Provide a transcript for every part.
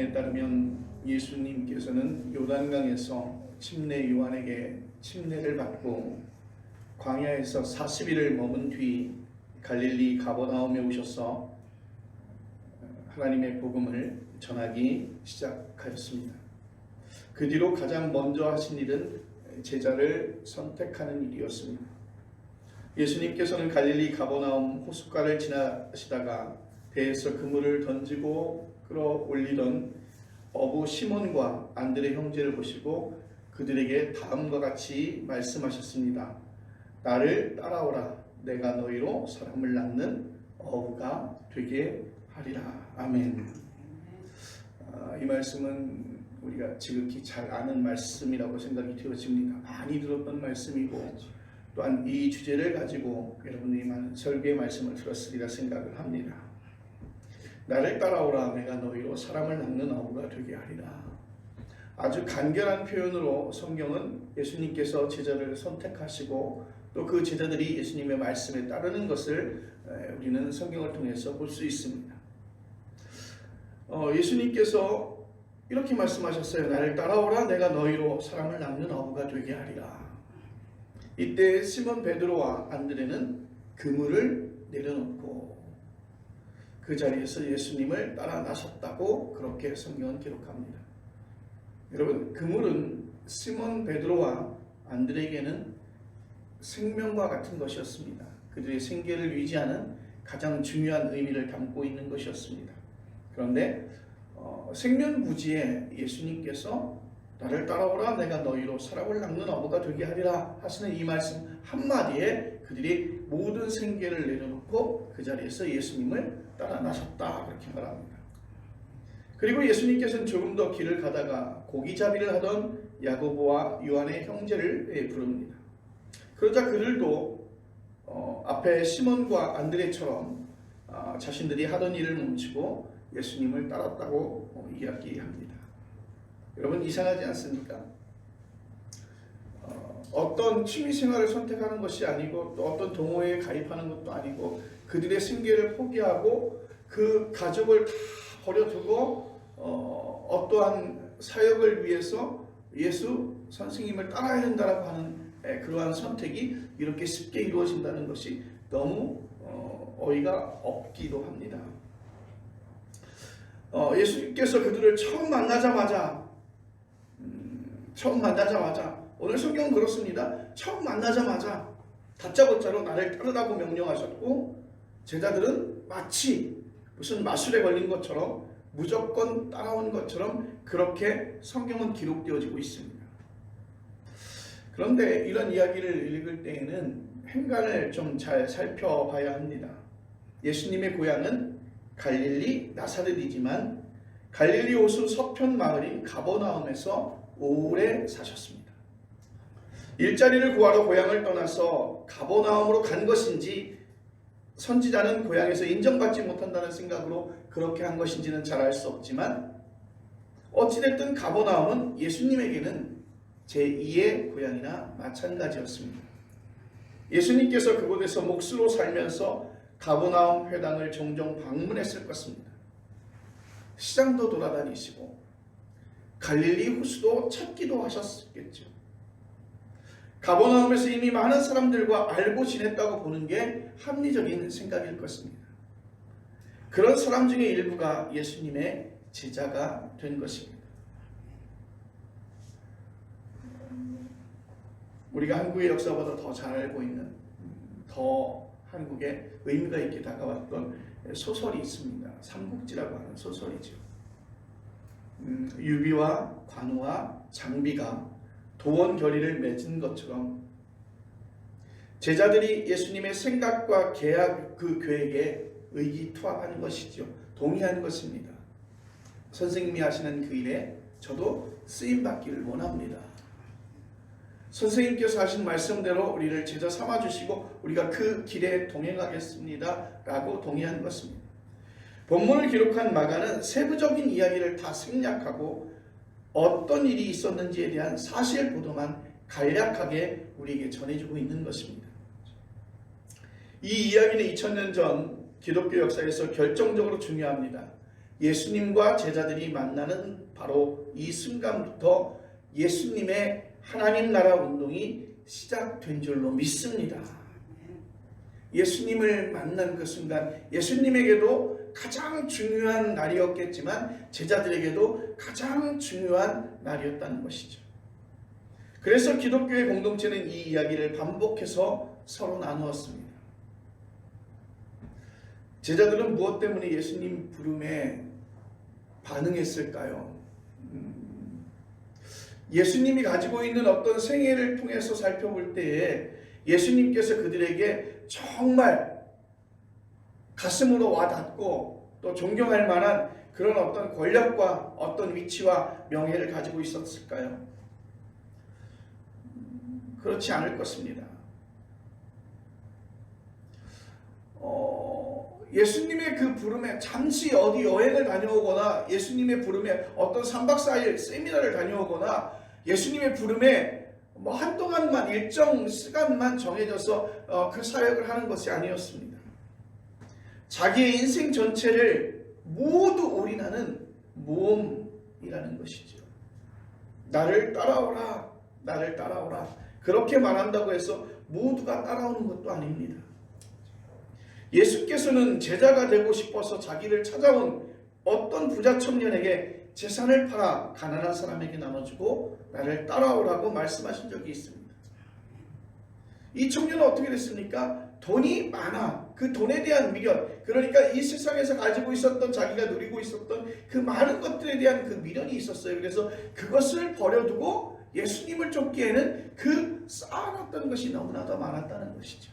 말씀에 따르면 예수님께서는 요단강에서 침례 요한에게 침례를 받고 광야에서 40일을 머문 뒤 갈릴리 가버나움에 오셔서 하나님의 복음을 전하기 시작하였습니다. 그 뒤로 가장 먼저 하신 일은 제자를 선택하는 일이었습니다. 예수님께서는 갈릴리 가버나움 호숫가를 지나시다가 배에서 그물을 던지고 끌어올리던 어부 시몬과 안드레 형제를 보시고 그들에게 다음과 같이 말씀하셨습니다. 나를 따라오라. 내가 너희로 사람을 낳는 어부가 되게 하리라. 아멘. 이 말씀은 우리가 지극히 잘 아는 말씀이라고 생각이 되어집니다. 많이 들었던 말씀이고 또한 이 주제를 가지고 여러분들이 많은 설교의 말씀을 들었으리라 생각을 합니다. 나를 따라오라. 내가 너희로 사람을 낳는 어부가 되게 하리라. 아주 간결한 표현으로 성경은 예수님께서 제자를 선택하시고 또 그 제자들이 예수님의 말씀에 따르는 것을 우리는 성경을 통해서 볼 수 있습니다. 예수님께서 이렇게 말씀하셨어요. 나를 따라오라. 내가 너희로 사람을 낳는 어부가 되게 하리라. 이때 시몬 베드로와 안드레는 그물을 내려놓고 그 자리에서 예수님을 따라 나섰다고 그렇게 성경은 기록합니다. 여러분, 그물은 시몬 베드로와 안드레에게는 생명과 같은 것이었습니다. 그들의 생계를 유지하는 가장 중요한 의미를 담고 있는 것이었습니다. 그런데 생면부지에 예수님께서 나를 따라오라. 내가 너희로 사람을 낳는 어부가 되게 하리라 하시는 이 말씀 한마디에 그들이 모든 생계를 내려놓고 그 자리에서 예수님을 따라 나섰다 그렇게 말합니다. 그리고 예수님께서는 조금 더 길을 가다가 고기잡이를 하던 야고보와 요한의 형제를 부릅니다. 그러자 그들도 앞에 시몬과 안드레처럼 자신들이 하던 일을 멈추고 예수님을 따랐다고 이야기합니다. 여러분, 이상하지 않습니까? 어떤 취미생활을 선택하는 것이 아니고 또 어떤 동호회에 가입하는 것도 아니고 그들의 생계를 포기하고 그 가족을 다 버려두고 어떠한 사역을 위해서 예수 선생님을 따라야 된다고 하는 그러한 선택이 이렇게 쉽게 이루어진다는 것이 너무 어이가 없기도 합니다. 예수님께서 그들을 처음 만나자마자 오늘 성경은 그렇습니다. 처음 만나자마자 다짜고짜로 나를 따르라고 명령하셨고 제자들은 마치 무슨 마술에 걸린 것처럼 무조건 따라온 것처럼 그렇게 성경은 기록되어지고 있습니다. 그런데 이런 이야기를 읽을 때에는 행간을 좀 잘 살펴봐야 합니다. 예수님의 고향은 갈릴리 나사렛이지만 갈릴리 호수 서편 마을인 가버나움에서 오래 사셨습니다. 일자리를 구하러 고향을 떠나서 가버나움으로 간 것인지 선지자는 고향에서 인정받지 못한다는 생각으로 그렇게 한 것인지는 잘 알 수 없지만 어찌됐든 가버나움은 예수님에게는 제2의 고향이나 마찬가지였습니다. 예수님께서 그곳에서 몫으로 살면서 가버나움 회당을 종종 방문했을 것입니다. 시장도 돌아다니시고 갈릴리 호수도 찾기도 하셨겠죠. 가버나움에서 이미 많은 사람들과 알고 지냈다고 보는 게 합리적인 생각일 것입니다. 그런 사람 중에 일부가 예수님의 제자가 된 것입니다. 우리가 한국의 역사보다 더 잘 알고 있는 더 한국에 의미가 있게 다가왔던 소설이 있습니다. 삼국지라고 하는 소설이죠. 유비와 관우와 장비가 도원 결의를 맺은 것처럼 제자들이 예수님의 생각과 계약 그 계획에 의기투합하는 것이죠. 동의하는 것입니다. 선생님이 하시는 그 일에 저도 쓰임받기를 원합니다. 선생님께서 하신 말씀대로 우리를 제자 삼아주시고 우리가 그 길에 동행하겠습니다 라고 동의한 것입니다. 본문을 기록한 마가는 세부적인 이야기를 다 생략하고 어떤 일이 있었는지에 대한 사실 보도만 간략하게 우리에게 전해주고 있는 것입니다. 이 이야기는 2000년 전 기독교 역사에서 결정적으로 중요합니다. 예수님과 제자들이 만나는 바로 이 순간부터 예수님의 하나님 나라 운동이 시작된 줄로 믿습니다. 예수님을 만난 그 순간, 예수님에게도 가장 중요한 날이었겠지만 제자들에게도 가장 중요한 날이었다는 것이죠. 그래서 기독교의 공동체는 이 이야기를 반복해서 서로 나누었습니다. 제자들은 무엇 때문에 예수님 부름에 반응했을까요? 예수님이 가지고 있는 어떤 생애를 통해서 살펴볼 때에 예수님께서 그들에게 정말 가슴으로 와닿고 또 존경할 만한 그런 어떤 권력과 어떤 위치와 명예를 가지고 있었을까요? 그렇지 않을 것입니다. 예수님의 그 부름에 잠시 어디 여행을 다녀오거나 예수님의 부름에 어떤 3박 4일 세미나를 다녀오거나 예수님의 부름에 뭐 한동안만 일정 시간만 정해져서 그 사역을 하는 것이 아니었습니다. 자기의 인생 전체를 모두 올인하는 모험이라는 것이죠. 나를 따라오라, 나를 따라오라. 그렇게 말한다고 해서 모두가 따라오는 것도 아닙니다. 예수께서는 제자가 되고 싶어서 자기를 찾아온 어떤 부자 청년에게 재산을 팔아 가난한 사람에게 나눠주고 나를 따라오라고 말씀하신 적이 있습니다. 이 청년은 어떻게 됐습니까? 돈이 많아. 그 돈에 대한 미련, 그러니까 이 세상에서 가지고 있었던, 자기가 누리고 있었던 그 많은 것들에 대한 그 미련이 있었어요. 그래서 그것을 버려두고 예수님을 쫓기에는 그 쌓아놨던 것이 너무나 더 많았다는 것이죠.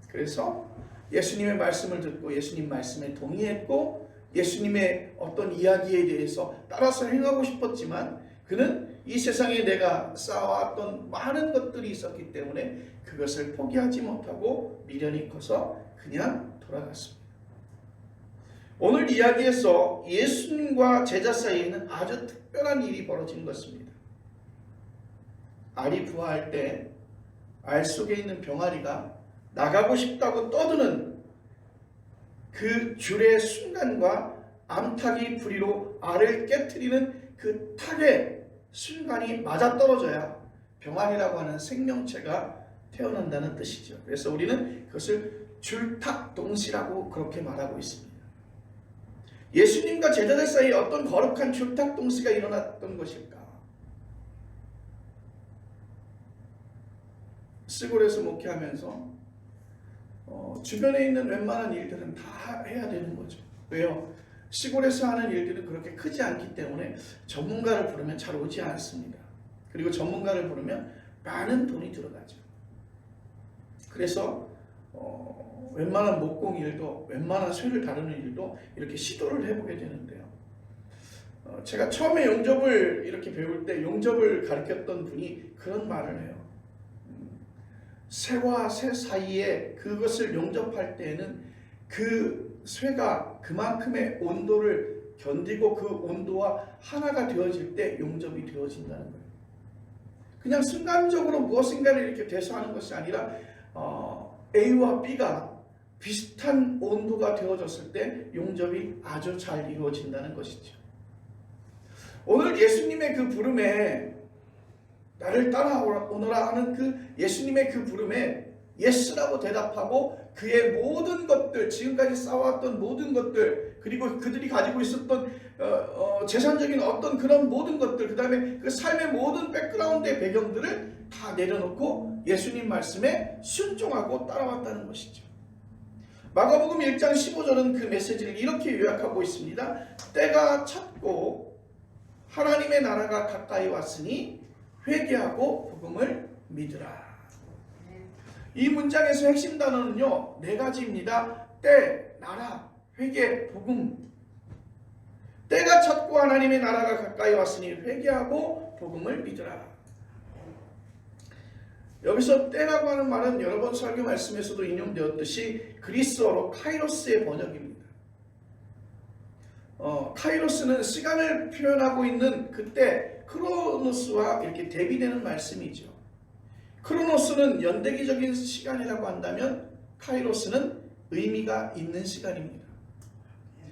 그래서 예수님의 말씀을 듣고 예수님 말씀에 동의했고 예수님의 어떤 이야기에 대해서 따라서 행하고 싶었지만 그는 이 세상에 내가 쌓아왔던 많은 것들이 있었기 때문에 그것을 포기하지 못하고 미련이 커서 그냥 돌아갔습니다. 오늘 이야기에서 예수님과 제자 사이에는 아주 특별한 일이 벌어진 것입니다. 알이 부화할 때 알 속에 있는 병아리가 나가고 싶다고 떠드는 그 줄의 순간과 암탉이 부리로 알을 깨트리는 그 탁의 순간이 맞아떨어져야 병아리라고 하는 생명체가 태어난다는 뜻이죠. 그래서 우리는 그것을 줄탁동시라고 그렇게 말하고 있습니다. 예수님과 제자들 사이에 어떤 거룩한 줄탁동시가 일어났던 것일까? 시골에서 목회하면서 주변에 있는 웬만한 일들은 다 해야 되는 거죠. 왜요? 시골에서 하는 일들은 그렇게 크지 않기 때문에 전문가를 부르면 잘 오지 않습니다. 그리고 전문가를 부르면 많은 돈이 들어가죠. 그래서 웬만한 목공 일도, 웬만한 쇠를 다루는 일도 이렇게 시도를 해보게 되는데요. 제가 처음에 용접을 이렇게 배울 때 용접을 가르쳤던 분이 그런 말을 해요. 쇠와 쇠 사이에 그것을 용접할 때에는 그 쇠가 그만큼의 온도를 견디고 그 온도와 하나가 되어질 때 용접이 되어진다는 거예요. 그냥 순간적으로 무엇인가를 이렇게 대소하는 것이 아니라 A와 B가 비슷한 온도가 되어졌을 때 용접이 아주 잘 이루어진다는 것이죠. 오늘 예수님의 그 부름에 나를 따라오너라 하는 그 예수님의 그 부름에 예스라고 대답하고 그의 모든 것들, 지금까지 쌓아왔던 모든 것들, 그리고 그들이 가지고 있었던 재산적인 어떤 그런 모든 것들, 그 다음에 그 삶의 모든 백그라운드의 배경들을 다 내려놓고 예수님 말씀에 순종하고 따라왔다는 것이죠. 마가복음 1장 15절은 그 메시지를 이렇게 요약하고 있습니다. 때가 찼고 하나님의 나라가 가까이 왔으니 회개하고 복음을 믿으라. 이 문장에서 핵심 단어는요, 네 가지입니다. 때, 나라, 회개, 복음. 때가 찼고 하나님의 나라가 가까이 왔으니 회개하고 복음을 믿으라. 여기서 때라고 하는 말은 여러 번 설교 말씀에서도 인용되었듯이 그리스어로 카이로스의 번역입니다. 카이로스는 시간을 표현하고 있는 그때 크로노스와 이렇게 대비되는 말씀이죠. 크로노스는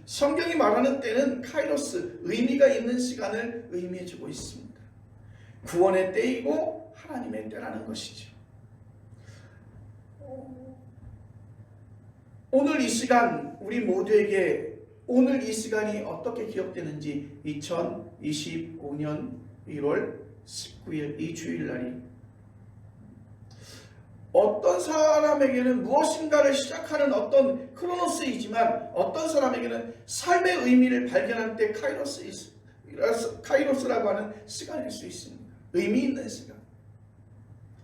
성경이 말하는 때는 카이로스, 의미가 있는 시간을 의미해주고 있습니다. 구원의 때이고 하나님의 때라는 것이죠. 오늘 이 시간 우리 모두에게 오늘 이 시간이 어떻게 기억되는지 2025년 1월 19일 이 주일날이 어떤 사람에게는 무엇인가를 시작하는 어떤 크로노스이지만 어떤 사람에게는 삶의 의미를 발견할 때 카이로스라고 하는 시간일 수 있습니다. 의미 있는 시간.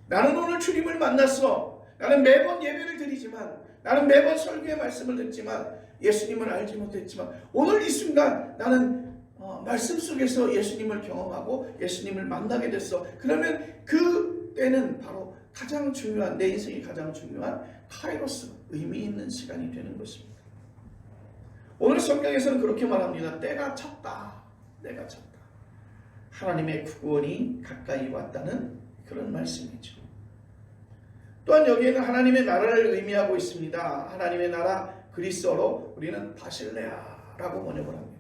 나는 오늘 주님을 만났어. 나는 매번 예배를 드리지만 나는 매번 설교의 말씀을 듣지만 예수님을 알지 못했지만 오늘 이 순간 나는 말씀 속에서 예수님을 경험하고 예수님을 만나게 됐어. 그러면 그 때는 바로 가장 중요한 내 인생이 가장 중요한 카이로스 의미 있는 시간이 되는 것입니다. 오늘 성경에서는 그렇게 말합니다. 때가 찼다. 때가 찼다. 하나님의 구원이 가까이 왔다는 그런 말씀이죠. 또한 여기에는 하나님의 나라를 의미하고 있습니다. 하나님의 나라 그리스어로 우리는 바실레아라고 번역을 합니다.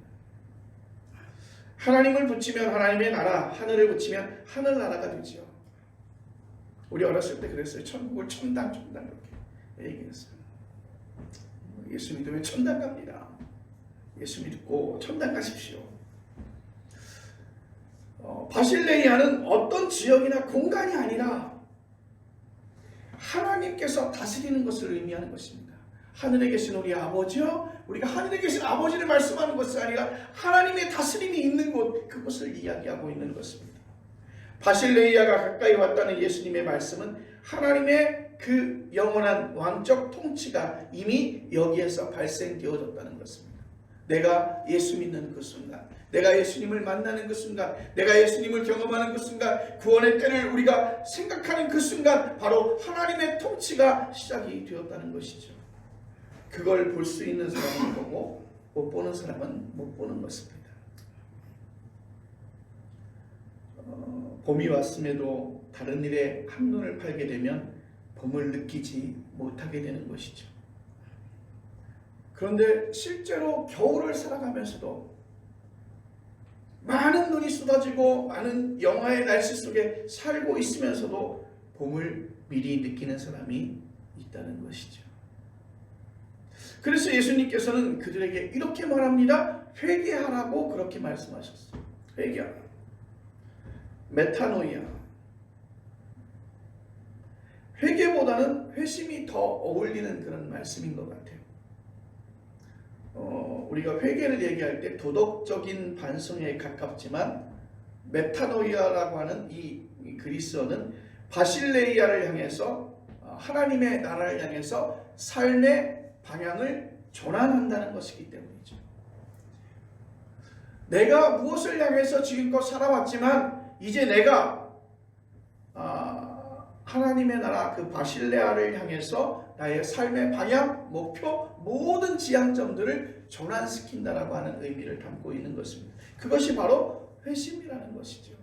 하나님을 붙이면 하나님의 나라, 하늘을 붙이면 하늘나라가 되죠. 우리 어렸을 때 그랬어요. 천국을 천당 이렇게 얘기했어요. 예수 믿으면 천당 갑니다. 예수 믿고 천당 가십시오. 바실레이아는 어떤 지역이나 공간이 아니라 하나님께서 다스리는 것을 의미하는 것입니다. 하늘에 계신 우리 아버지요, 우리가 하늘에 계신 아버지를 말씀하는 것이 아니라 하나님의 다스림이 있는 곳, 그것을 이야기하고 있는 것입니다. 바실레이아가 가까이 왔다는 예수님의 말씀은 하나님의 그 영원한 왕적 통치가 이미 여기에서 발생되어졌다는 것입니다. 내가 예수 믿는 그 순간, 내가 예수님을 만나는 그 순간, 내가 예수님을 경험하는 그 순간, 구원의 때를 우리가 생각하는 그 순간 바로 하나님의 통치가 시작이 되었다는 것이죠. 그걸 볼 수 있는 사람은 보고 못 보는 사람은 못 보는 것입니다. 봄이 왔음에도 다른 일에 한눈을 팔게 되면 봄을 느끼지 못하게 되는 것이죠. 그런데 실제로 겨울을 살아가면서도 많은 눈이 쏟아지고 많은 영하의 날씨 속에 살고 있으면서도 봄을 미리 느끼는 사람이 있다는 것이죠. 그래서 예수님께서는 그들에게 이렇게 말합니다. 회개하라고 그렇게 말씀하셨어요. 회개하라. 메타노이아. 회개보다는 회심이 더 어울리는 그런 말씀인 것 같아요. 우리가 회개를 얘기할 때 도덕적인 반성에 가깝지만 메타노이아라고 하는 이 그리스어는 바실레이아를 향해서 하나님의 나라를 향해서 삶의 방향을 전환한다는 것이기 때문이죠. 내가 무엇을 향해서 지금껏 살아왔지만 이제 내가 하나님의 나라 그 바실레아를 향해서 나의 삶의 방향, 목표, 모든 지향점들을 전환시킨다라고 하는 의미를 담고 있는 것입니다. 그것이 바로 회심이라는 것이죠.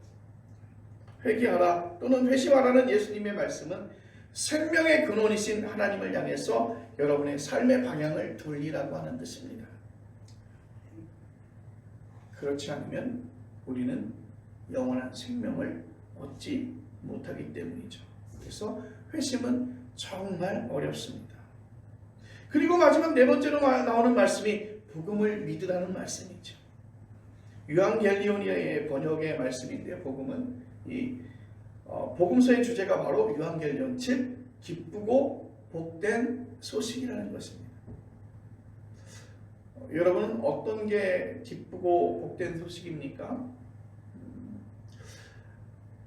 회개하라 또는 회심하라는 예수님의 말씀은 생명의 근원이신 하나님을 향해서 여러분의 삶의 방향을 돌리라고 하는 뜻입니다. 그렇지 않으면 우리는 영원한 생명을 얻지 못하기 때문이죠. 그래서 회심은 정말 어렵습니다. 그리고 마지막 네 번째로 나오는 말씀이 복음을 믿으라는 말씀이죠. 유앙겔리온의 번역의 말씀인데요. 복음은 이 복음서의 주제가 바로 유앙겔리온, 즉 기쁘고 복된 소식이라는 것입니다. 여러분은 어떤 게 기쁘고 복된 소식입니까?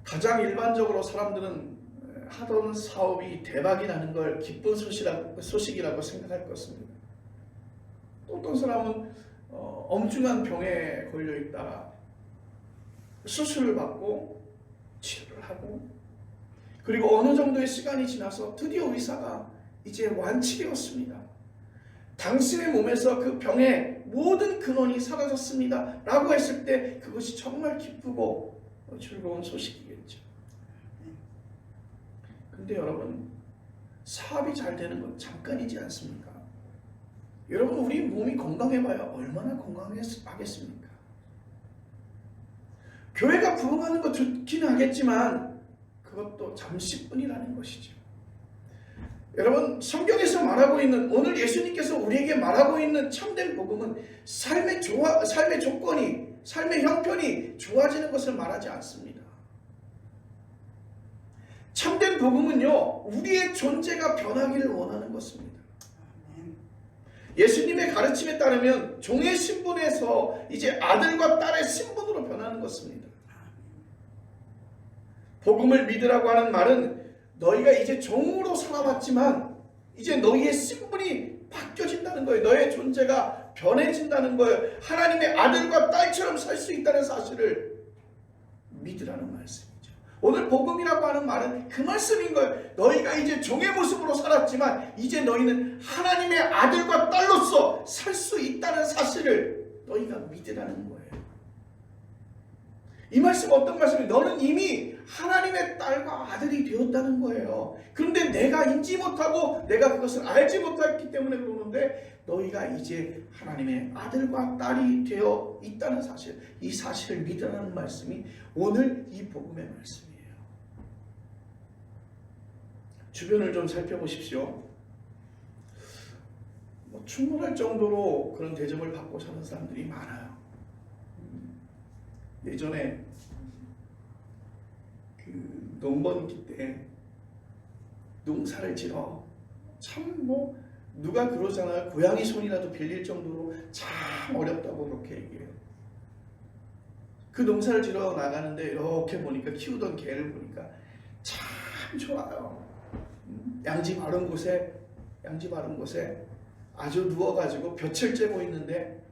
가장 일반적으로 사람들은 하던 사업이 대박이 나는 걸 기쁜 소식이라고 생각할 것입니다. 또 어떤 사람은 엄중한 병에 걸려있다가 수술을 받고 치료를 하고 그리고 어느 정도의 시간이 지나서 드디어 의사가 이제 완치되었습니다. 당신의 몸에서 그 병의 모든 근원이 사라졌습니다. 라고 했을 때 그것이 정말 기쁘고 즐거운 소식이겠죠. 근데 여러분, 사업이 잘 되는 건 잠깐이지 않습니까? 여러분, 우리 몸이 건강해봐야 얼마나 건강하겠습니까? 교회가 부흥하는 거 좋긴 하겠지만 그것도 잠시뿐이라는 것이죠. 여러분, 성경에서 말하고 있는, 오늘 예수님께서 우리에게 말하고 있는 참된 복음은 삶의 조건이, 삶의 형편이 좋아지는 것을 말하지 않습니다. 참된 복음은요, 우리의 존재가 변하기를 원하는 것입니다. 예수님의 가르침에 따르면 종의 신분에서 이제 아들과 딸의 신분으로 변하는 것입니다. 복음을 믿으라고 하는 말은 너희가 이제 종으로 살아왔지만 이제 너희의 신분이 바뀌어진다는 거예요. 너의 존재가 변해진다는 거예요. 하나님의 아들과 딸처럼 살 수 있다는 사실을 믿으라는 말씀이죠. 오늘 복음이라고 하는 말은 그 말씀인 거예요. 너희가 이제 종의 모습으로 살았지만 이제 너희는 하나님의 아들과 딸로서 살 수 있다는 사실을 너희가 믿으라는 거예요. 이 말씀 어떤 말씀이에요? 너는 이미 하나님의 딸과 아들이 되었다는 거예요. 그런데 내가 인지 못하고 내가 그것을 알지 못했기 때문에 그러는데 너희가 이제 하나님의 아들과 딸이 되어 있다는 사실, 이 사실을 믿으라는 말씀이 오늘 이 복음의 말씀이에요. 주변을 좀 살펴보십시오. 충분할 정도로 그런 대접을 받고 사는 사람들이 많아요. 예전에 그 농번기 때 농사를 지러 참 누가 그러잖아요. 고양이 손이라도 빌릴 정도로 참 어렵다고 그렇게 얘기해요. 그 농사를 지러 나가는데 이렇게 보니까 키우던 개를 보니까 참 좋아요. 양지 바른 곳에 아주 누워가지고 볕을 쬐고 있는데,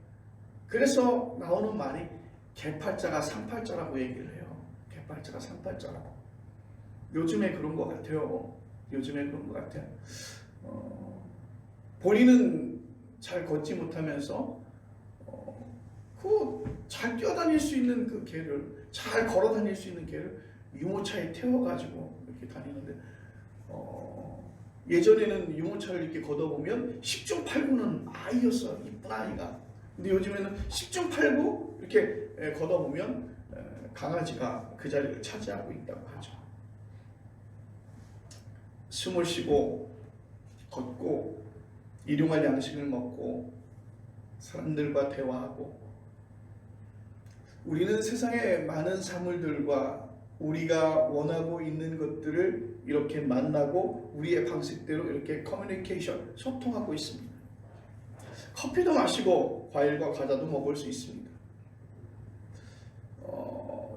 그래서 나오는 말이 개팔자가 상팔자라고 얘기를 해요. 개팔자가 상팔자라고. 요즘에 그런 것 같아요. 본인은 잘 걷지 못하면서 잘 뛰어다닐 수 있는 그 개를, 잘 걸어 다닐 수 있는 개를 유모차에 태워가지고 이렇게 다니는데, 예전에는 유모차를 이렇게 걷어보면 10중 8구는 아이였어요. 이쁜 아이가. 근데 요즘에는 10중 8구 이렇게 걷어보면 강아지가 그 자리를 차지하고 있다고 하죠. 숨을 쉬고 걷고 일용할 양식을 먹고 사람들과 대화하고, 우리는 세상의 많은 사물들과 우리가 원하고 있는 것들을 이렇게 만나고 우리의 방식대로 이렇게 커뮤니케이션, 소통하고 있습니다. 커피도 마시고 과일과 과자도 먹을 수 있습니다.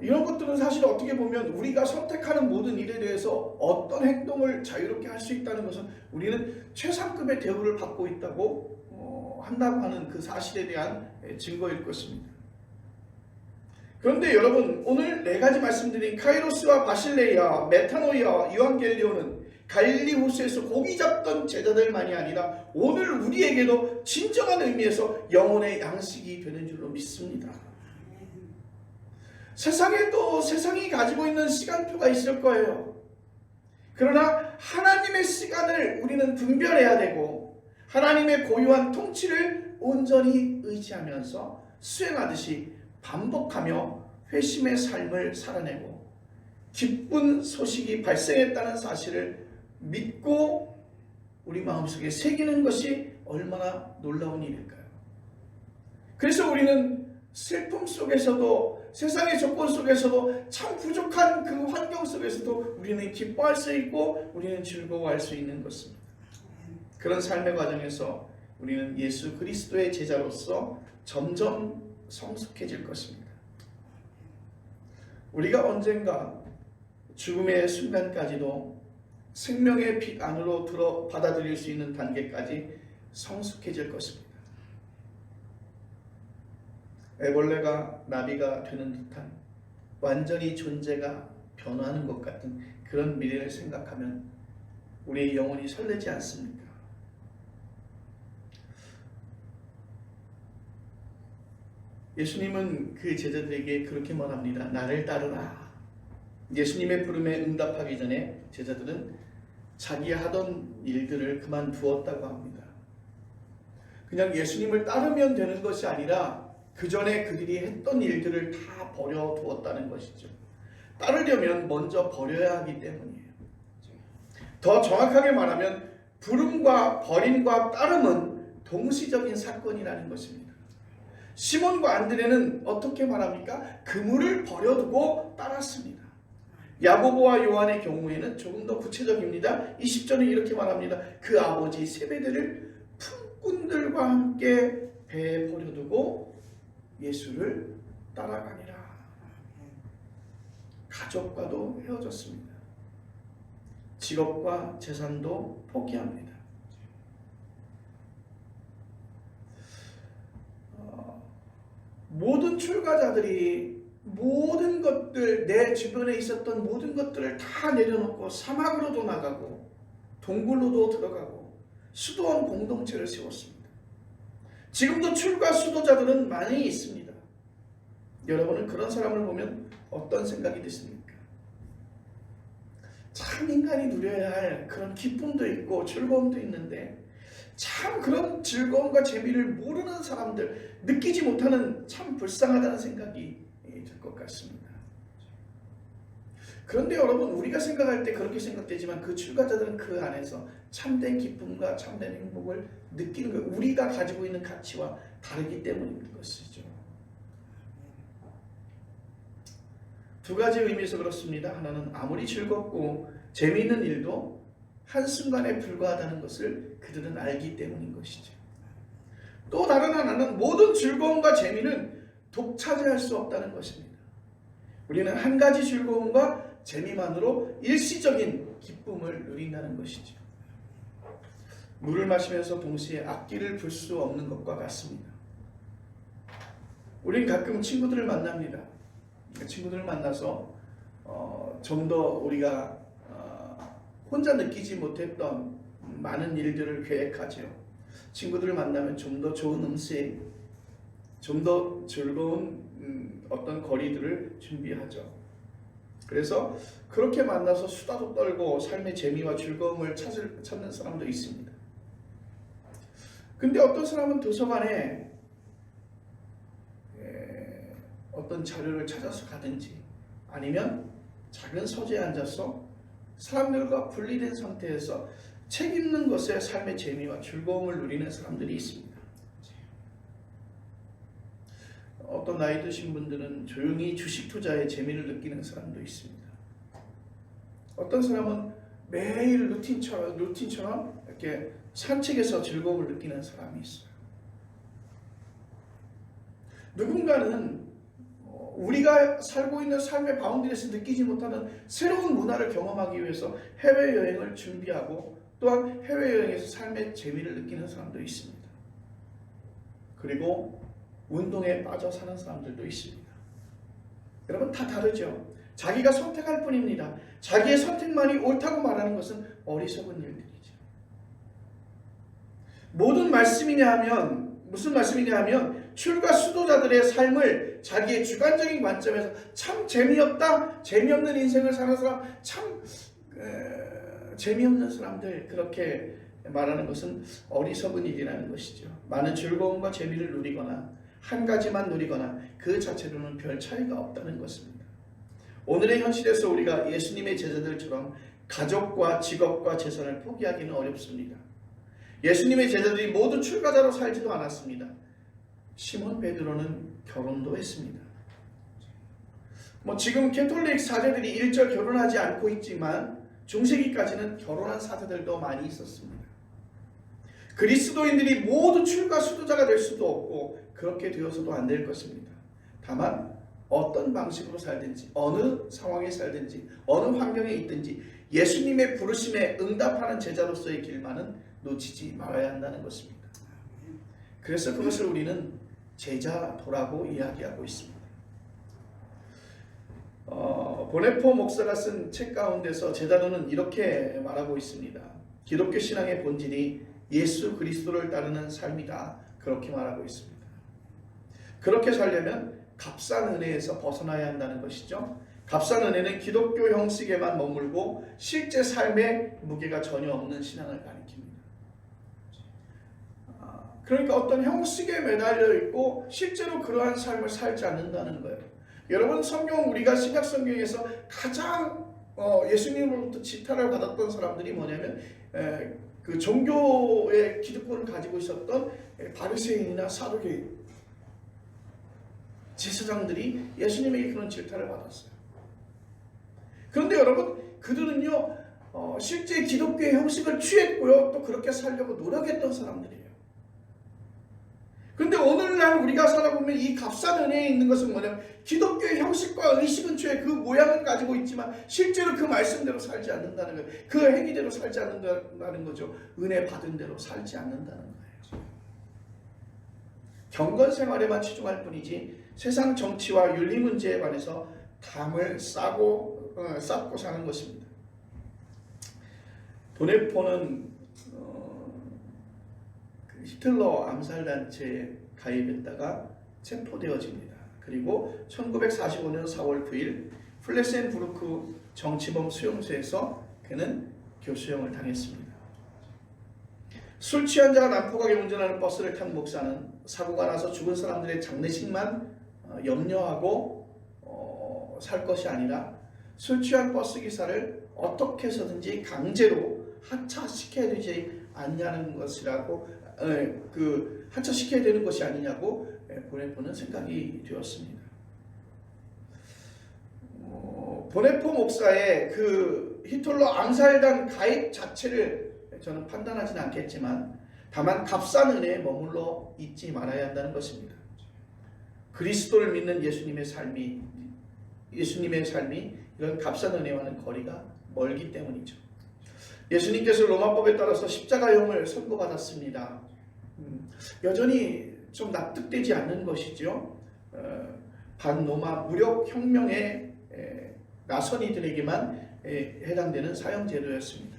이런 것들은 사실 어떻게 보면 우리가 선택하는 모든 일에 대해서 어떤 행동을 자유롭게 할 수 있다는 것은 우리는 최상급의 대우를 받고 있다고 한다고 하는 그 사실에 대한 증거일 것입니다. 그런데 여러분, 오늘 네 가지 말씀드린 카이로스와 바실레이아, 메타노이아와 유앙겔리오는 갈릴리 호수에서 고기 잡던 제자들만이 아니라 오늘 우리에게도 진정한 의미에서 영혼의 양식이 되는 줄로 믿습니다. 세상에도 세상이 가지고 있는 시간표가 있을 거예요. 그러나 하나님의 시간을 우리는 분별해야 되고 하나님의 고유한 통치를 온전히 의지하면서 수행하듯이 반복하며 회심의 삶을 살아내고 기쁜 소식이 발생했다는 사실을 믿고 우리 마음속에 새기는 것이 얼마나 놀라운 일일까요? 그래서 우리는 슬픔 속에서도, 세상의 조건 속에서도, 참 부족한 그 환경 속에서도 우리는 기뻐할 수 있고 우리는 즐거워할 수 있는 것입니다. 그런 삶의 과정에서 우리는 예수 그리스도의 제자로서 점점 성숙해질 것입니다. 우리가 언젠가 죽음의 순간까지도 생명의 빛 안으로 받아들일 수 있는 단계까지 성숙해질 것입니다. 애벌레가 나비가 되는 듯한, 완전히 존재가 변화하는 것 같은 그런 미래를 생각하면 우리의 영혼이 설레지 않습니까? 예수님은 그 제자들에게 그렇게 말합니다. 나를 따르라. 예수님의 부름에 응답하기 전에 제자들은 자기 하던 일들을 그만두었다고 합니다. 그냥 예수님을 따르면 되는 것이 아니라 그 전에 그들이 했던 일들을 다 버려두었다는 것이죠. 따르려면 먼저 버려야 하기 때문이에요. 더 정확하게 말하면 부름과 버림과 따름은 동시적인 사건이라는 것입니다. 시몬과 안드레는 어떻게 말합니까? 그물을 버려두고 따랐습니다. 야고보와 요한의 경우에는 조금 더 구체적입니다. 20절에 이렇게 말합니다. 그 아버지 세베대를 품꾼들과 함께 배에 버려두고 예수를 따라가니라. 가족과도 헤어졌습니다. 직업과 재산도 포기합니다. 모든 출가자들이 모든 것들, 내 주변에 있었던 모든 것들을 다 내려놓고 사막으로도 나가고 동굴로도 들어가고 수도원 공동체를 세웠습니다. 지금도 출가 수도자들은 많이 있습니다. 여러분은 그런 사람을 보면 어떤 생각이 드십니까? 참 인간이 누려야 할 그런 기쁨도 있고 즐거움도 있는데 참 그런 즐거움과 재미를 모르는 사람들, 느끼지 못하는, 참 불쌍하다는 생각이 들 것 같습니다. 그런데 여러분, 우리가 생각할 때 그렇게 생각되지만 그 출가자들은 그 안에서 참된 기쁨과 참된 행복을 느끼는 거예요. 우리가 가지고 있는 가치와 다르기 때문인 것이죠. 두 가지 의미에서 그렇습니다. 하나는 아무리 즐겁고 재미있는 일도 한순간에 불과하다는 것을 그들은 알기 때문인 것이죠. 또 다른 하나는 모든 즐거움과 재미는 독차지할 수 없다는 것입니다. 우리는 한 가지 즐거움과 재미만으로 일시적인 기쁨을 누린다는 것이죠. 물을 마시면서 동시에 악기를 불 수 없는 것과 같습니다. 우린 가끔 친구들을 만납니다. 친구들을 만나서 좀 더 우리가 혼자 느끼지 못했던 많은 일들을 계획하죠. 친구들을 만나면 좀 더 좋은 음식, 좀 더 즐거운 어떤 거리들을 준비하죠. 그래서 그렇게 만나서 수다도 떨고 삶의 재미와 즐거움을 찾는 사람도 있습니다. 근데 어떤 사람은 도서관에 어떤 자료를 찾아서 가든지 아니면 작은 서재에 앉아서 사람들과 분리된 상태에서 책 읽는 것에 삶의 재미와 즐거움을 누리는 사람들이 있습니다. 어떤 나이 드신 분들은 조용히 주식 투자에 재미를 느끼는 사람도 있습니다. 어떤 사람은 매일 루틴처럼 이렇게 산책에서 즐거움을 느끼는 사람이 있어요. 누군가는 우리가 살고 있는 삶의 바운드리에서 느끼지 못하는 새로운 문화를 경험하기 위해서 해외여행을 준비하고 또한 해외여행에서 삶의 재미를 느끼는 사람도 있습니다. 그리고 운동에 빠져 사는 사람들도 있습니다. 여러분, 다 다르죠. 자기가 선택할 뿐입니다. 자기의 선택만이 옳다고 말하는 것은 어리석은 일들이죠. 모든 말씀이냐 하면 무슨 말씀이냐 하면 출가 수도자들의 삶을 자기의 주관적인 관점에서 참 재미없다, 재미없는 인생을 사는 사람, 참 재미없는 사람들, 그렇게 말하는 것은 어리석은 일이라는 것이죠. 많은 즐거움과 재미를 누리거나 한 가지만 누리거나 그 자체로는 별 차이가 없다는 것입니다. 오늘의 현실에서 우리가 예수님의 제자들처럼 가족과 직업과 재산을 포기하기는 어렵습니다. 예수님의 제자들이 모두 출가자로 살지도 않았습니다. 시몬 베드로는 결혼도 했습니다. 지금 캐톨릭 사제들이 일절 결혼하지 않고 있지만 중세기까지는 결혼한 사제들도 많이 있었습니다. 그리스도인들이 모두 출가 수도자가 될 수도 없고 그렇게 되어서도 안 될 것입니다. 다만 어떤 방식으로 살든지 어느 상황에 살든지 어느 환경에 있든지 예수님의 부르심에 응답하는 제자로서의 길만은 놓치지 말아야 한다는 것입니다. 그래서 그것을 우리는 제자도라고 이야기하고 있습니다. 보네포 목사가 쓴 책 가운데서 제자도는 이렇게 말하고 있습니다. 기독교 신앙의 본질이 예수 그리스도를 따르는 삶이다. 그렇게 말하고 있습니다. 그렇게 살려면 값싼 은혜에서 벗어나야 한다는 것이죠. 값싼 은혜는 기독교 형식에만 머물고 실제 삶에 무게가 전혀 없는 신앙을 가리킵니다. 그러니까 어떤 형식에 매달려 있고 실제로 그러한 삶을 살지 않는다는 거예요. 여러분, 성경, 우리가 신약 성경에서 가장 예수님으로부터 지탄을 받았던 사람들이 뭐냐면 그 종교의 기득권을 가지고 있었던 바리새인이나 사두개인, 제사장들이 예수님에게 그런 질타를 받았어요. 그런데 여러분, 그들은요 실제 기독교의 형식을 취했고요, 또 그렇게 살려고 노력했던 사람들이에요. 그런데 오늘날 우리가 살아보면 이 값싼 은혜에 있는 것은 뭐냐면, 기독교의 형식과 의식은 취해 그 모양을 가지고 있지만 실제로 그 말씀대로 살지 않는다는 거예요. 그 행위대로 살지 않는다는 거죠. 은혜 받은 대로 살지 않는다는 거예요. 경건 생활에만 치중할 뿐이지 세상 정치와 윤리 문제에 관해서 담을 쌓고 사는 것입니다. 보네포는 히틀러 암살단체에 가입했다가 체포되어집니다. 그리고 1945년 4월 9일 플레센부르크 정치범 수용소에서 그는 교수형을 당했습니다. 술 취한 자가 난폭하게 운전하는 버스를 탄 목사는 사고가 나서 죽은 사람들의 장례식만 염려하고 살 것이 아니라 술 취한 버스 기사를 어떻게 해서든지 강제로 하차시켜야 되지 않냐는 것이라고, 하차시켜야 되는 것이 아니냐고 보네포는 생각이 되었습니다. 보네포 목사의 그 히틀러 암살단 가입 자체를 저는 판단하지는 않겠지만, 다만 값싼 은혜에 머물러 있지 말아야 한다는 것입니다. 그리스도를 믿는 예수님의 삶이 이런 값싼 은혜와는 거리가 멀기 때문이죠. 예수님께서 로마법에 따라서 십자가형을 선고받았습니다. 여전히 좀 납득되지 않는 것이죠. 반로마 무력혁명의 나선 이들에게만 해당되는 사형제도였습니다.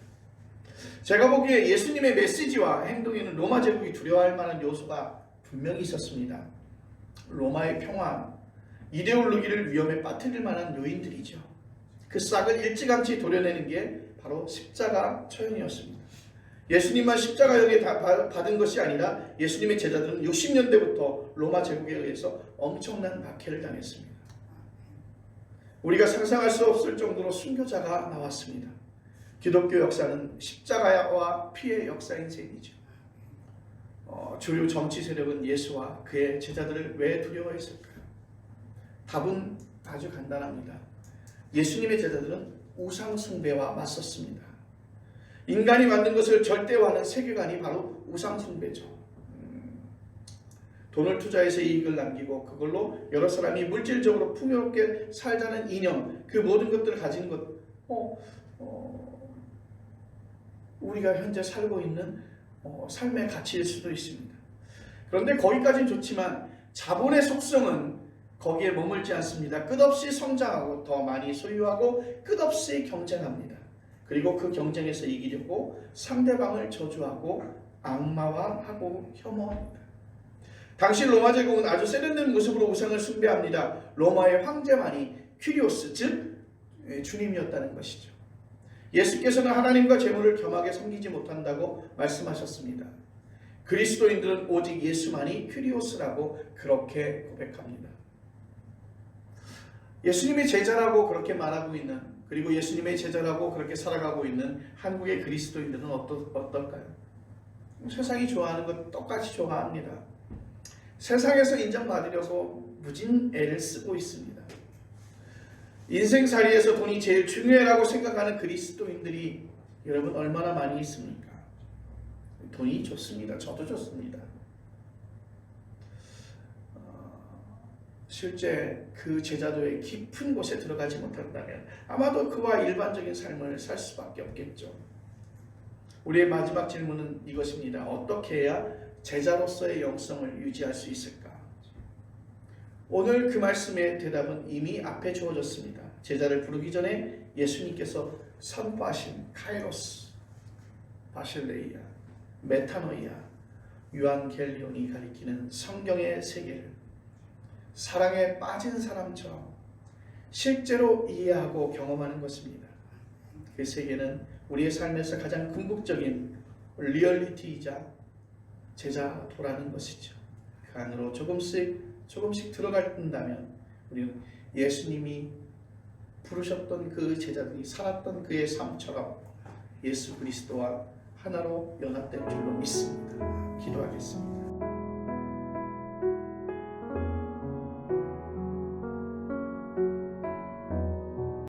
제가 보기에 예수님의 메시지와 행동에는 로마 제국이 두려워할 만한 요소가 분명히 있었습니다. 로마의 평화, 이데올로기를 위험에 빠뜨릴 만한 요인들이죠. 그 싹을 일찌감치 도려내는 게 바로 십자가 처형이었습니다. 예수님만 십자가형에 받은 것이 아니라 예수님의 제자들은 60년대부터 로마 제국에 의해서 엄청난 박해를 당했습니다. 우리가 상상할 수 없을 정도로 순교자가 나왔습니다. 기독교 역사는 십자가와 피의 역사인 셈이죠. 주류 정치 세력은 예수와 그의 제자들을 왜 두려워했을까요? 답은 아주 간단합니다. 예수님의 제자들은 우상 숭배와 맞섰습니다. 인간이 만든 것을 절대화하는 세계관이 바로 우상 숭배죠. 돈을 투자해서 이익을 남기고 그걸로 여러 사람이 물질적으로 풍요롭게 살자는 이념, 그 모든 것들을 가진 것, 우리가 현재 살고 있는 삶의 가치일 수도 있습니다. 그런데 거기까지는 좋지만 자본의 속성은 거기에 머물지 않습니다. 끝없이 성장하고 더 많이 소유하고 끝없이 경쟁합니다. 그리고 그 경쟁에서 이기려고 상대방을 저주하고 악마화하고 혐오합니다. 당시 로마 제국은 아주 세련된 모습으로 우상을 숭배합니다. 로마의 황제만이 퀴리오스, 즉 주님이었다는 것이죠. 예수께서는 하나님과 재물을 겸하게 섬기지 못한다고 말씀하셨습니다. 그리스도인들은 오직 예수만이 퀴리오스라고 그렇게 고백합니다. 예수님의 제자라고 그렇게 말하고 있는, 그리고 예수님의 제자라고 그렇게 살아가고 있는 한국의 그리스도인들은 어떨까요? 세상이 좋아하는 것 똑같이 좋아합니다. 세상에서 인정받으려고 무진 애를 쓰고 있습니다. 인생살이에서 돈이 제일 중요하다고 생각하는 그리스도인들이 여러분 얼마나 많이 있습니까? 돈이 좋습니다. 저도 좋습니다. 실제 그 제자도의 깊은 곳에 들어가지 못한다면 아마도 그와 일반적인 삶을 살 수밖에 없겠죠. 우리의 마지막 질문은 이것입니다. 어떻게 해야 제자로서의 영성을 유지할 수 있을까? 오늘 그 말씀의 대답은 이미 앞에 주어졌습니다. 제자를 부르기 전에 예수님께서 선포하신 카이로스, 바실레이아, 메타노이아, 유앙겔리온이 가리키는 성경의 세계를 사랑에 빠진 사람처럼 실제로 이해하고 경험하는 것입니다. 그 세계는 우리의 삶에서 가장 궁극적인 리얼리티이자 제자도라는 것이죠. 그 안으로 조금씩 들어간다면 우리는 예수님이 부르셨던 그 제자들이 살았던 그의 삶처럼 예수 그리스도와 하나로 연합될 줄로 믿습니다. 기도하겠습니다.